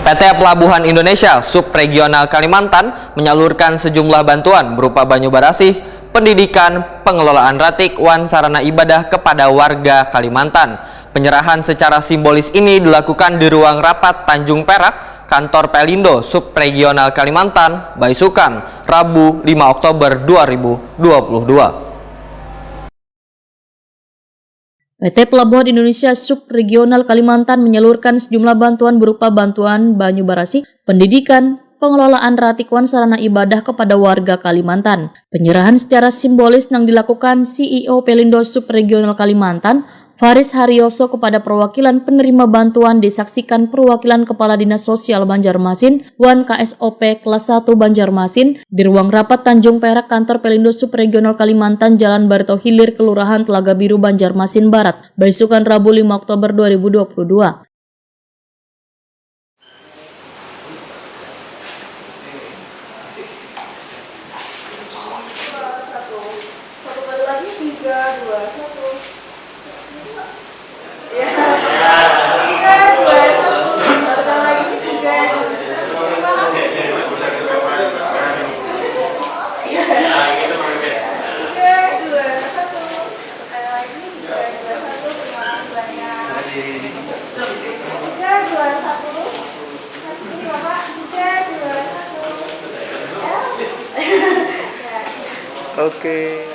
PT Pelabuhan Indonesia Subregional Kalimantan menyalurkan sejumlah bantuan berupa banyu barasih, pendidikan, pengelolaan ratik, wan sarana ibadah kepada warga Kalimantan. Penyerahan secara simbolis ini dilakukan di ruang rapat Tanjung Perak, Kantor Pelindo Subregional Kalimantan, Baisukan, Rabu 5 Oktober 2022. PT Pelabuhan Indonesia Subregional Kalimantan menyalurkan sejumlah bantuan berupa bantuan banyu barasih, pendidikan, pengelolaan ratik wan sarana ibadah kepada warga Kalimantan. Penyerahan secara simbolis yang dilakukan CEO Pelindo Subregional Kalimantan, Faris Haryoso kepada perwakilan penerima bantuan disaksikan perwakilan Kepala Dinas Sosial Banjarmasin, Wan KSOP kelas 1 Banjarmasin di ruang rapat Tanjung Perak Kantor Pelindo Subregional Kalimantan Jalan Barito Hilir Kelurahan Telaga Biru Banjarmasin Barat, Baisukan Rabu 5 Oktober 2022. Oke.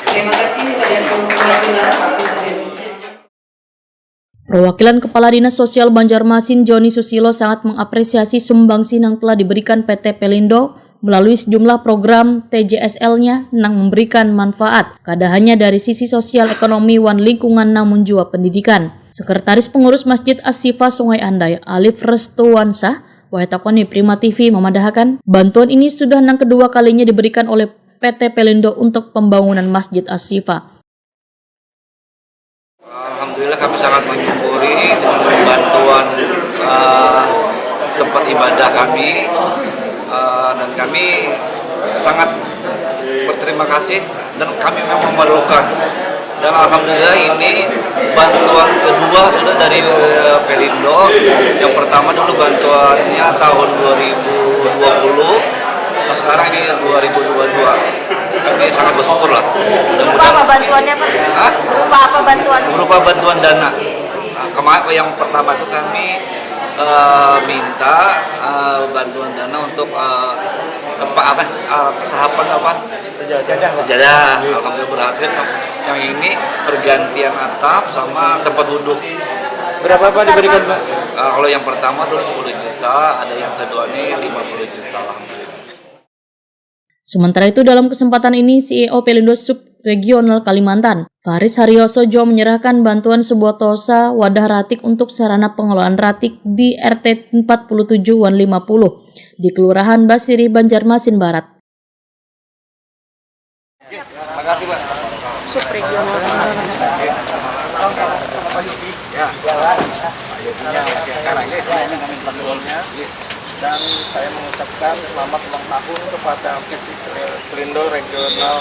Terima kasih kepada seluruh perwakilan Perwakilan Kepala Dinas Sosial Banjarmasin Joni Susilo sangat mengapresiasi sumbangsi yang telah diberikan PT Pelindo melalui sejumlah program TJSL-nya yang memberikan manfaat, kada hanya dari sisi sosial ekonomi wan lingkungan namun juga pendidikan. Sekretaris Pengurus Masjid As-Sifa Sungai Andai, Alif Restuwansah, Wahetakoni Prima TV memadahkan bantuan ini sudah yang kedua kalinya diberikan oleh PT Pelindo untuk pembangunan Masjid As-Sifa. Alhamdulillah kami sangat mensyukuri dengan bantuan tempat ibadah kami dan kami sangat berterima kasih dan kami memang memerlukan. Dan alhamdulillah ini bantuan kedua sudah dari Pelindo. Yang pertama dulu bantuannya tahun 2020, nah sekarang ini 2022. Kami sangat bersyukur lah. Berupa apa bantuannya Pak? Hah? Berupa apa bantuannya? Berupa bantuan dana. Nah, kemarin yang pertama itu kami minta bantuan dana untuk kesahapan sejadah. Alhamdulillah berhasil. Yang ini pergantian atap sama tempat duduk. Berapa Pak diberikan Pak? Kalau yang pertama tuh 10 juta, ada yang kedua ini 50 juta alhamdulillah. Sementara itu dalam kesempatan ini CEO Pelindo Subregional Kalimantan, Faris Haryoso menyerahkan bantuan sebuah tosa wadah ratik untuk sarana pengelolaan ratik di RT 47 Wan 50 di Kelurahan Basiri Banjarmasin Barat. Terima kasih Pak. Subregional. Dan saya mengucapkan selamat ulang tahun kepada PT Pelindo Regional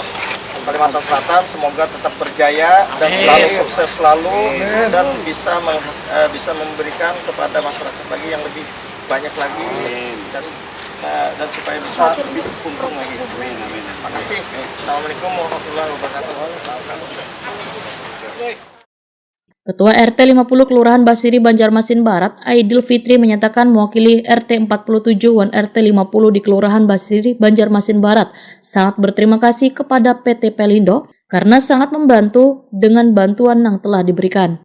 Kalimantan Selatan. Semoga tetap berjaya dan selalu sukses selalu dan bisa memberikan kepada masyarakat lagi yang lebih banyak lagi dan supaya bisa lebih untung lagi. Terima kasih. Assalamualaikum warahmatullahi wabarakatuh. Ketua RT 50 Kelurahan Basiri Banjarmasin Barat, Aidil Fitri menyatakan mewakili RT 47 Wan RT 50 di Kelurahan Basiri Banjarmasin Barat sangat berterima kasih kepada PT Pelindo karena sangat membantu dengan bantuan yang telah diberikan.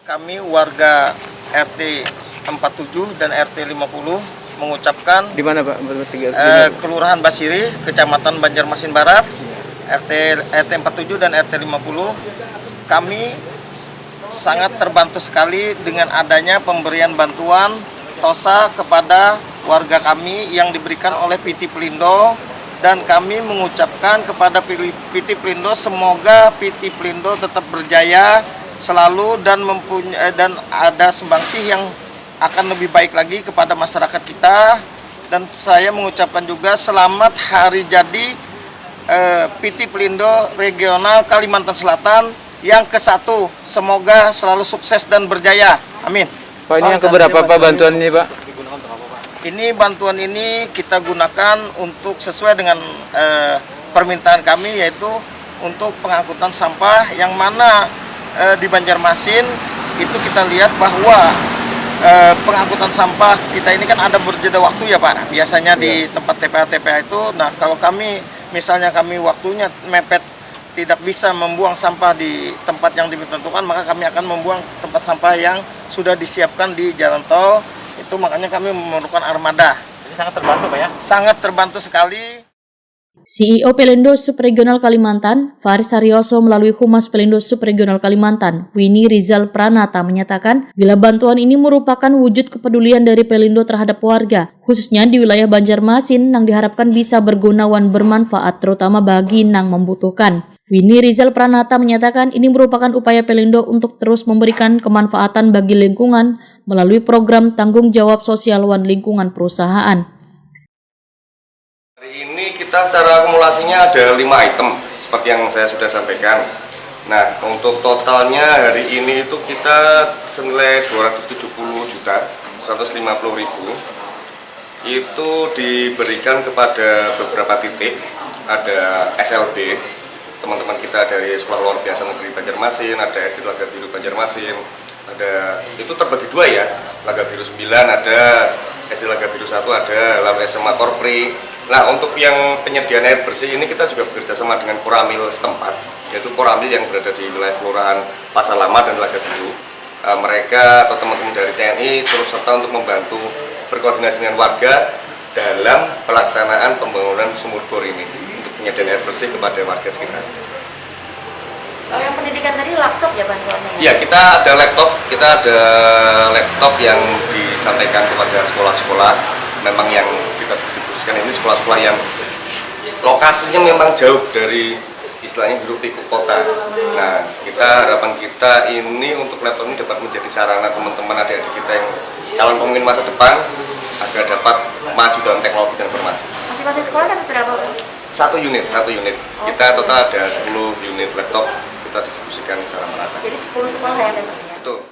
Kami warga RT 47 dan RT 50 mengucapkan Di mana Pak? Kelurahan Basiri, Kecamatan Banjarmasin Barat, RT 47 dan RT 50. Kami sangat terbantu sekali dengan adanya pemberian bantuan tosa kepada warga kami yang diberikan oleh PT Pelindo, dan kami mengucapkan kepada PT Pelindo semoga PT Pelindo tetap berjaya selalu dan ada sumbangsih yang akan lebih baik lagi kepada masyarakat kita. Dan saya mengucapkan juga selamat hari jadi PT Pelindo Regional Kalimantan Selatan yang ke-1. Semoga selalu sukses dan berjaya. Amin. Pak, ini yang keberapa Pak bantuan ini Pak? Ini bantuan ini kita gunakan untuk sesuai dengan permintaan kami, yaitu untuk pengangkutan sampah, yang mana di Banjarmasin itu kita lihat bahwa pengangkutan sampah kita ini kan ada berjeda waktu ya Pak, biasanya di tempat TPA itu. Nah, kalau kami misalnya waktunya mepet, tidak bisa membuang sampah di tempat yang ditentukan, maka kami akan membuang tempat sampah yang sudah disiapkan di jalan tol. Itu makanya kami memerlukan armada. Ini sangat terbantu Pak ya? Sangat terbantu sekali. CEO Pelindo Subregional Kalimantan, Faris Haryoso, melalui Humas Pelindo Subregional Kalimantan, Winnie Rizal Pranata, menyatakan bila bantuan ini merupakan wujud kepedulian dari Pelindo terhadap warga, khususnya di wilayah Banjarmasin, yang diharapkan bisa berguna dan bermanfaat terutama bagi yang membutuhkan. Winnie Rizal Pranata menyatakan ini merupakan upaya Pelindo untuk terus memberikan kemanfaatan bagi lingkungan melalui program tanggung jawab sosial wan lingkungan perusahaan. Hari ini kita secara akumulasinya ada 5 item seperti yang saya sudah sampaikan. Nah, untuk totalnya hari ini itu kita senilai 270.150.000 itu diberikan kepada beberapa titik. Ada SLB, teman-teman kita dari Sekolah Luar Biasa Negeri Banjarmasin, ada SD Laga Biru Banjarmasin, ada itu terbagi 2 ya, Laga Biru 9 ada, SD Laga Biru 1 ada, lalu SMA Korpri. Nah, untuk yang penyediaan air bersih ini kita juga bekerja sama dengan Koramil setempat, yaitu Koramil yang berada di wilayah Kelurahan Pasar Lama dan Laga Biru. Mereka atau teman-teman dari TNI terus serta untuk membantu berkoordinasi dengan warga dalam pelaksanaan pembangunan sumur bor ini untuk penyediaan air bersih kepada warga sekitar. Kalau yang pendidikan tadi laptop ya bantuannya? Ya, kita ada laptop yang disampaikan kepada sekolah-sekolah. Memang yang kita distribusikan ini sekolah-sekolah yang lokasinya memang jauh dari istilahnya hiruk pikuk kota. Nah, harapan kita ini untuk laptop ini dapat menjadi sarana teman-teman adik-adik kita yang calon pemimpin masa depan agar dapat maju dalam teknologi dan informasi. Masing-masing sekolah dapat berapa? Satu unit. Kita total ada 10 unit laptop, kita distribusikan secara merata. Jadi 10 sekolah yang dapat ya? Betul.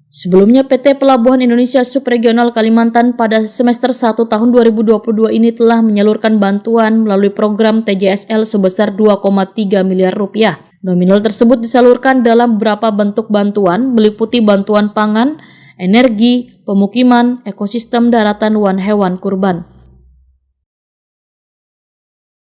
Sebelumnya PT Pelabuhan Indonesia Subregional Kalimantan pada semester 1 tahun 2022 ini telah menyalurkan bantuan melalui program TJSL sebesar 2,3 miliar rupiah. Nominal tersebut disalurkan dalam beberapa bentuk bantuan meliputi bantuan pangan, energi, pemukiman, ekosistem daratan, dan hewan kurban.